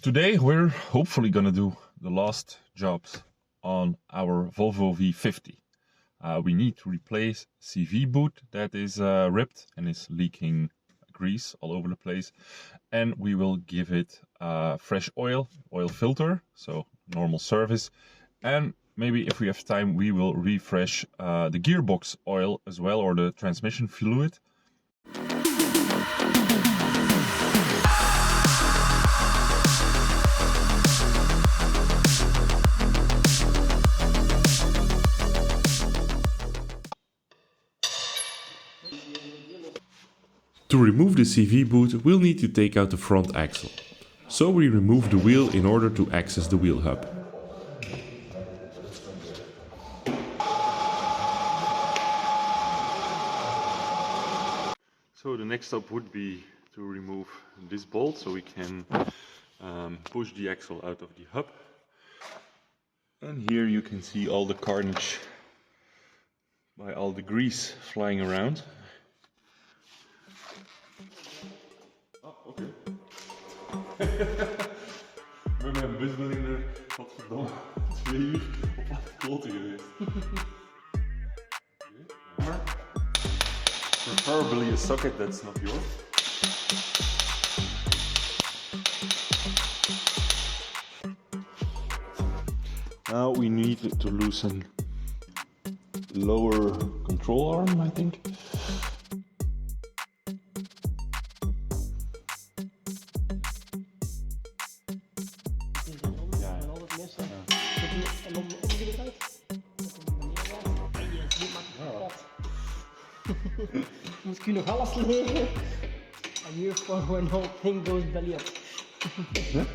Today we're hopefully gonna do the last jobs on our Volvo V50. We need to replace CV boot that is ripped and is leaking grease all over the place, and we will give it fresh oil filter, so normal service, and maybe if we have time we will refresh the gearbox oil as well, or the transmission fluid. To remove the CV boot, we'll need to take out the front axle. So we remove the wheel in order to access the wheel hub. So the next step would be to remove this bolt so we can push the axle out of the hub. And here you can see all the carnage by all the grease flying around. Oh, oké. Met mijn busbel in de, godverdomme, 2 uur op wat kloten geweest. Preferably a socket that's not yours. Now we need to loosen lower control arm, I think. Moet je nog alles leren? And here for when whole thing goes belly up. Yeah?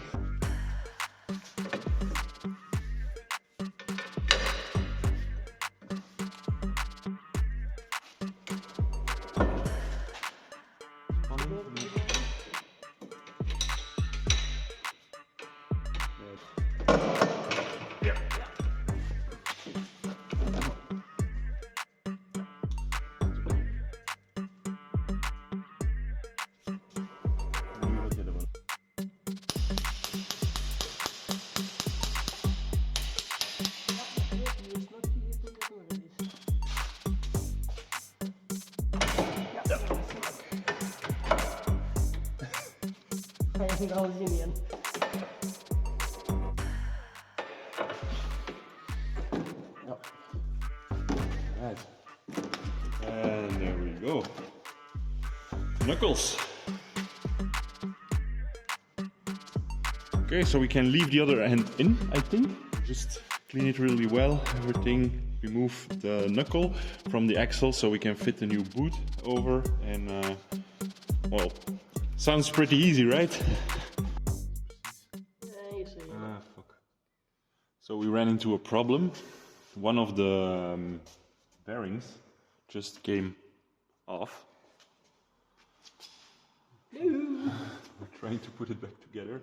I think I'll zoom in. Yep. Right. And there we go. Knuckles. Okay, so we can leave the other end in, I think. Just clean it really well, everything. Remove the knuckle from the axle so we can fit the new boot over, and well, sounds pretty easy, right? Ah, fuck. So we ran into a problem. One of the bearings just came off. We're trying to put it back together.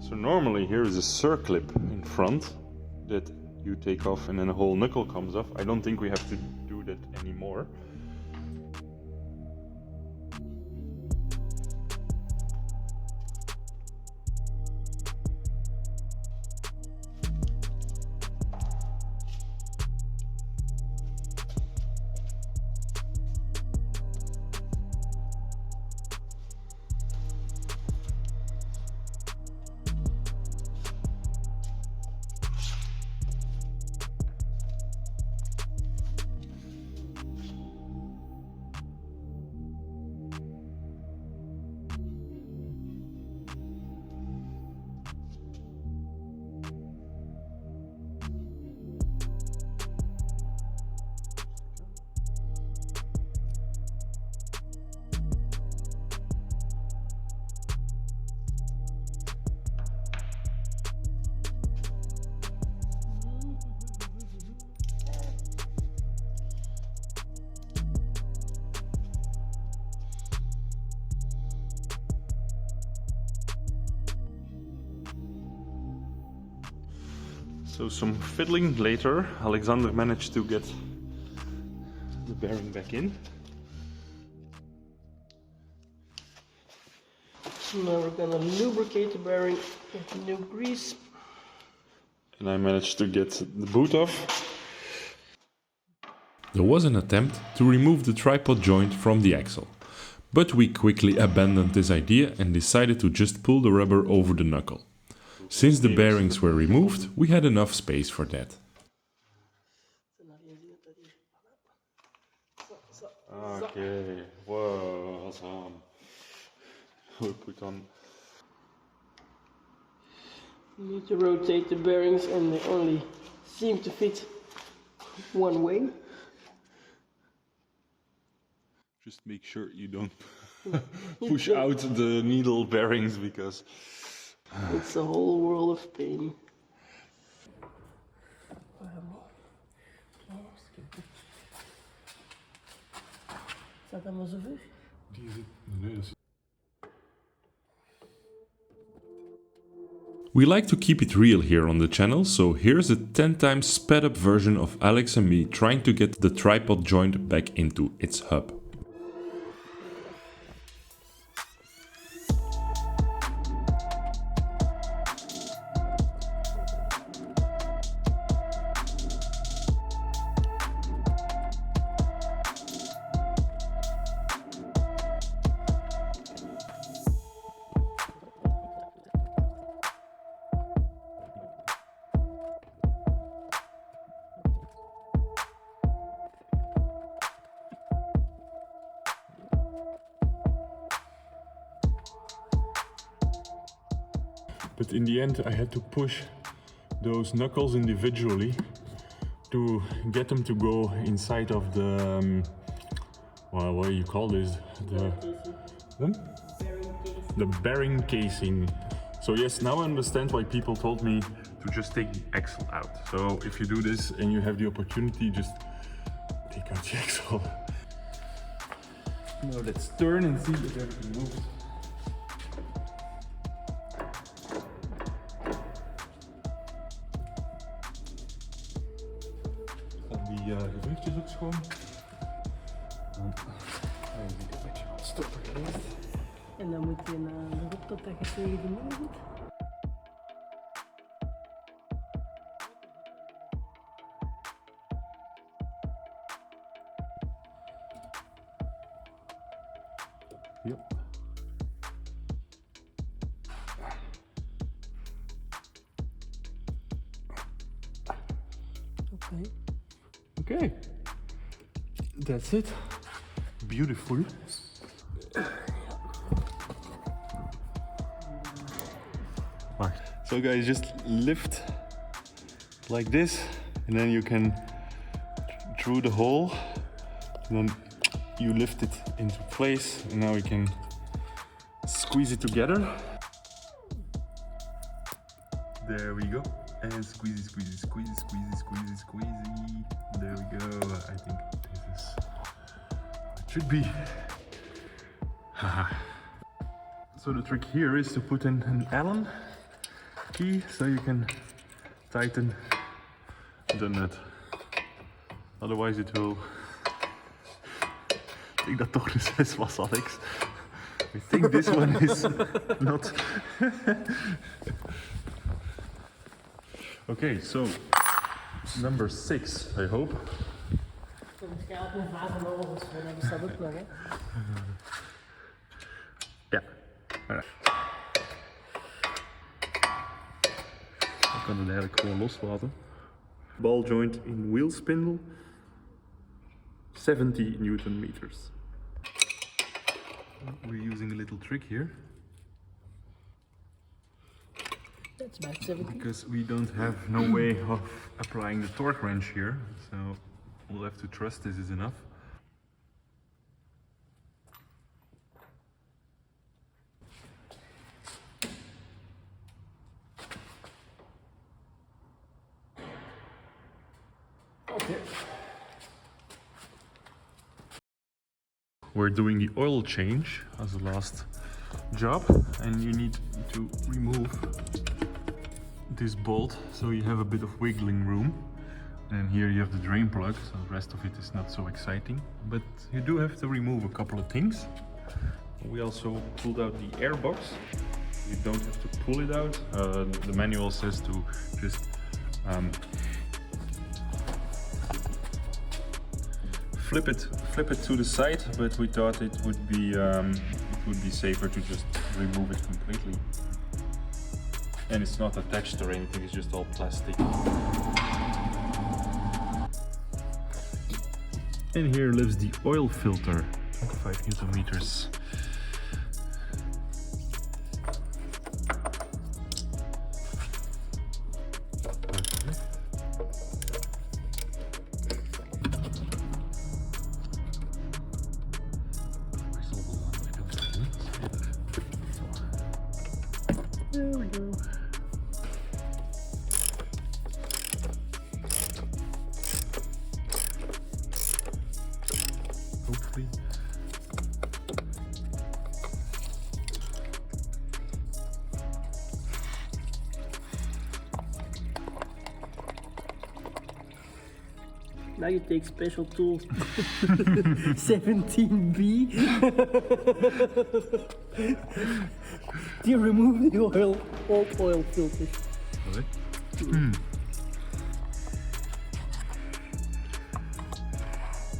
So normally here is a circlip in front that you take off and then a whole knuckle comes off. I don't think we have to do that anymore. So some fiddling later, Alexander managed to get the bearing back in. So now we're gonna lubricate the bearing with new grease. And I managed to get the boot off. There was an attempt to remove the tripod joint from the axle, but we quickly abandoned this idea and decided to just pull the rubber over the knuckle. Since the bearings were removed, we had enough space for that. Okay, whoa, awesome. We'll put on. You need to rotate the bearings and they only seem to fit one way. Just make sure you don't push out the needle bearings because it's a whole world of pain. Staat dat maar zo ver? We like to keep it real here on the channel, so here's a 10 times sped up version of Alex and me trying to get the tripod joint back into its hub. But in the end I had to push those knuckles individually to get them to go inside of the well, what do you call this? The bearing casing. So yes, now I understand why people told me to just take the axle out. So if you do this and you have the opportunity, just take out the axle. Now let's turn and see if everything moves. De brugjes ook schoon. Dan ga je die een beetje wat stoppen geweest. En dan moet je erop tot dat je tegen de muur zit. Ja. Oké. Okay, that's it. Beautiful. So guys, just lift like this and then you can through the hole and then you lift it into place and now we can squeeze it together. There we go. And squeezy, squeezy, squeezy, squeezy, squeezy, squeezy. There we go. I think this is how it should be. Haha. So the trick here is to put in an Allen key so you can tighten the nut. Otherwise it will... I think dat toch de 6 was, Alex. I think this one is not... Okay, so number 6, I hope. Waarschijnlijk een vader overigens, maar dat bestaat ook nog, hè? Ja. Ik kan het eigenlijk gewoon loslaten. Ball joint in wheel spindle, 70 Newton meters. We're using a little trick here. That's about 70. Because we don't have no way of applying the torque wrench here, so we'll have to trust this is enough. Okay. We're doing the oil change as the last job, and you need to remove this bolt so you have a bit of wiggling room. And here you have the drain plug, so the rest of it is not so exciting. But you do have to remove a couple of things. We also pulled out the air box. You don't have to pull it out. The manual says to just flip it to the side, but we thought it would be safer to just remove it completely. And it's not attached or anything; it's just all plastic. And here lives the oil filter, 25 Newton meters. There we go. Hopefully. Now you take special tools. 17B. To remove the old oil filter.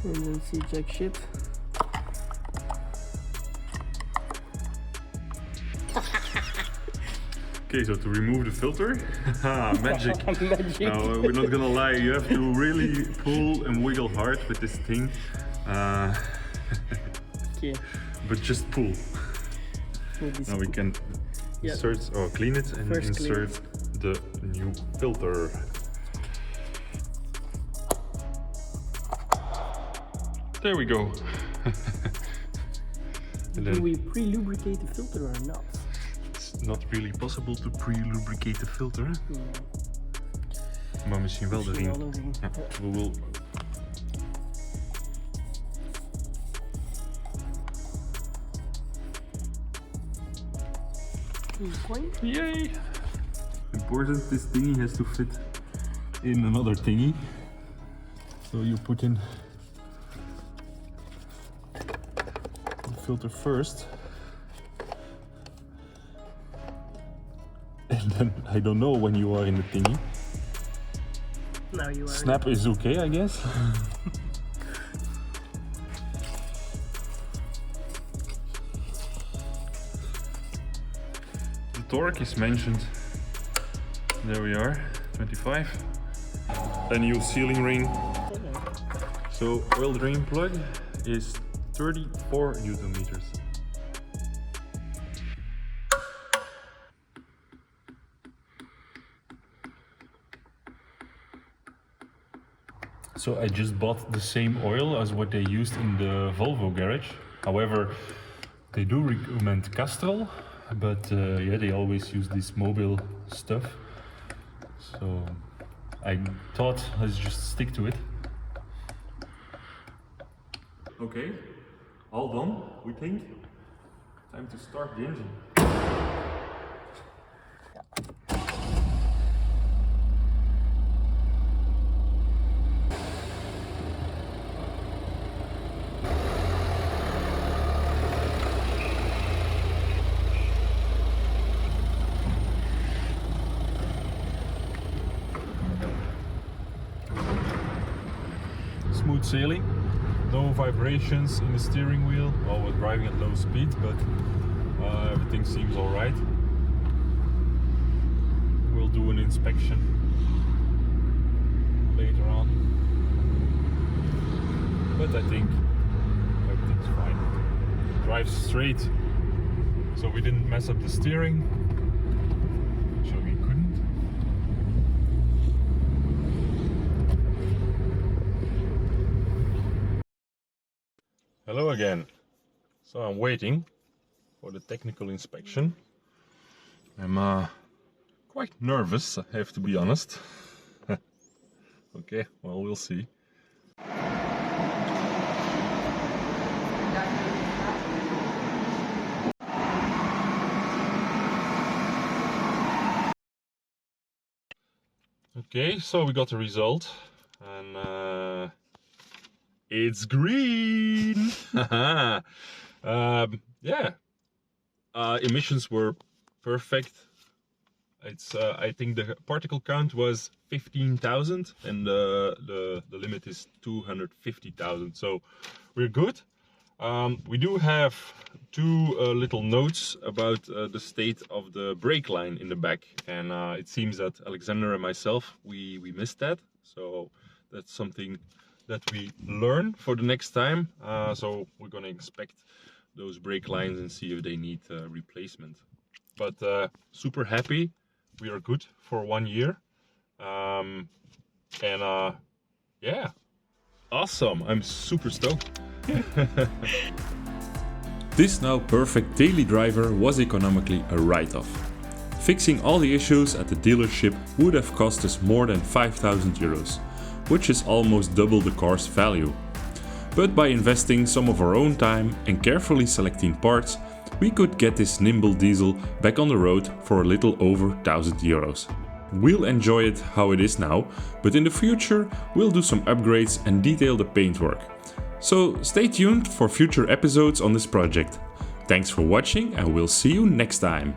And then see jack ship. Okay, so to remove the filter, magic. Magic. No, we're not gonna lie, you have to really pull and wiggle hard with this thing. Okay. But just pull. Now we can insert or clean it and First insert the new filter. There we go. And Do then we pre-lubricate the filter or not? it's not really possible to pre-lubricate the filter. No. Maar misschien wel de Misschien riem. wel een riem. Ja, we will. Yay! Important, this thingy has to fit in another thingy. So you put in the filter first. And then I don't know when you are in the thingy. Now you are. Snap is okay, I guess. The torque is mentioned. There we are, 25. A new sealing ring. So oil drain plug is 34 Newton meters. So I just bought the same oil as what they used in the Volvo garage. However, they do recommend Castrol, but yeah, they always use this mobile stuff. So I thought let's just stick to it. Okay, all done, we think. Time to start the engine. Smooth sailing, no vibrations in the steering wheel. Well, we're driving at low speed, but everything seems alright. We'll do an inspection later on, but I think everything's fine. Drives straight, so we didn't mess up the steering. So we couldn't. Hello again. So I'm waiting for the technical inspection. I'm quite nervous, I have to be honest. Okay, well, we'll see. Okay, so we got the result, and it's green. Yeah, emissions were perfect. It's I think the particle count was 15,000, and the limit is 250,000. So we're good. We do have two little notes about the state of the brake line in the back, and it seems that Alexander and myself we missed that. So that's something that we learn for the next time. So we're gonna inspect those brake lines and see if they need replacement. But super happy. We are good for 1 year, and yeah, awesome. I'm super stoked. This now perfect daily driver was economically a write-off. Fixing all the issues at the dealership would have cost us more than 5,000 euros, which is almost double the car's value. But by investing some of our own time and carefully selecting parts, we could get this nimble diesel back on the road for a little over 1,000 euros. We'll enjoy it how it is now, but in the future we'll do some upgrades and detail the paintwork. So stay tuned for future episodes on this project. Thanks for watching and we'll see you next time.